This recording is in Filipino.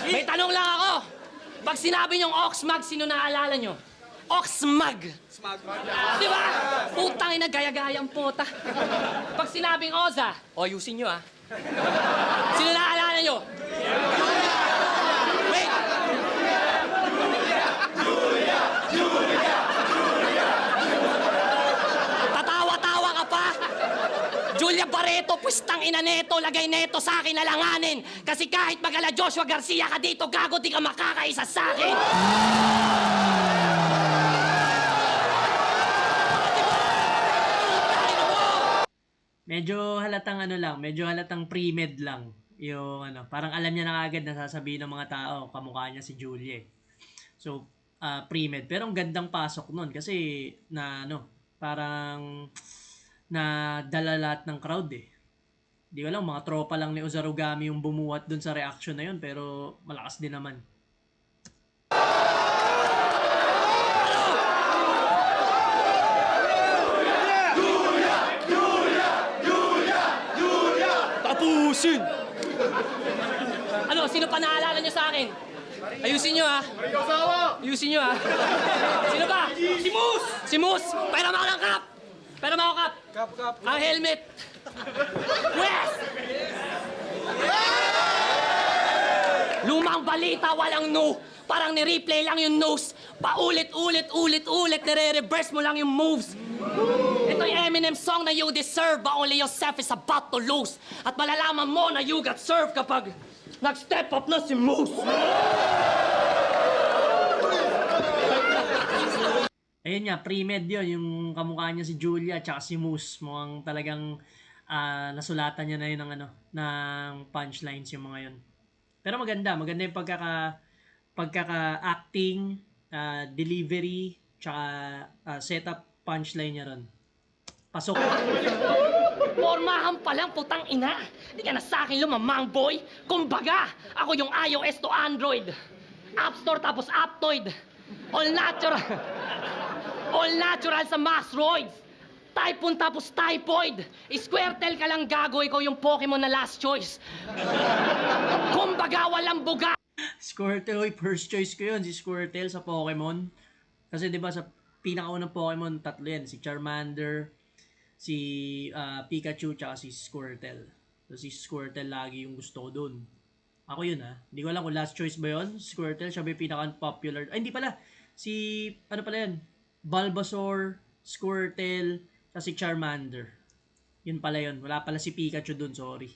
May tanong lang ako. Pag sinabi niyong Oxmag, sino naalala niyo? Oxmag. Di ba? Putang ina, gaya-gayang puta. Pag sinabing Oza, ayusin niyo ah. Sino naalala niyo? Wait! Tatawa-tawa ka pa? Julia Barreto, pwistang ina neto, lagay neto sa akin alanganin. Kasi kahit magala Joshua Garcia ka dito, gago, di ka makakaisa sa akin. Medyo halatang ano lang, medyo halatang pre-med lang. Yung ano, parang alam niya na agad na sasabihin ng mga tao, kamukha niya si Julie. So, pre-med. Pero ang gandang pasok nun kasi na ano, parang na dala lahat ng crowd eh. Di ko lang, mga tropa lang ni Ozarugami yung bumuhat dun sa reaction na yun, pero malakas din naman. Tapusin! Ano, sino pa naalala niyo sa akin? Ayusin niyo ha. Ayusin niyo ha. Sino ba? Si Moose! Si Moose! Pera mo ako ng cap! Pera mo ako cap! Kap. Ang helmet! Wes! Lumang balita, walang no. Parang ni-replay lang yung nose. Paulit-ulit, nire-reverse mo lang yung moves. Ito yung Eminem song na you deserve, but only yourself is about to lose. At malalaman mo na you got served kapag nag-step up na si Moose. Ayun nga, pre-med yun, yung kamukha niya si Julia at si Moose. Mukhang talagang nasulatan niya na yun ng, ng punchlines yung mga yun. Pero maganda yung pagkaka-acting, delivery, tsaka setup punchline niya ron. Pasok. Pormahan pa lang, putang ina. Di ka na sa akin lumamang, boy. Kumbaga, ako yung iOS to Android. App Store tapos Aptoid. All natural. All natural sa Masroids. Typhoon tapos typhoid. Squirtle ka lang, gago. Ikaw yung Pokemon na last choice. Kumbaga, walang buga. Squirtle, oy, first choice ko yun, si Squirtle sa Pokemon. Kasi di ba sa pinakaunang Pokemon, tatlo yan. Si Charmander, si Pikachu, tsaka si Squirtle. So si Squirtle lagi yung gusto ko dun. Ako yun ha. Hindi ko alam kung last choice ba yun. Squirtle, siya ba yung pinaka-popular. Ay, hindi pala. Si, ano pala yun? Bulbasaur, Squirtle, tsaka si Charmander. Yun pala yun. Wala pala si Pikachu dun, sorry.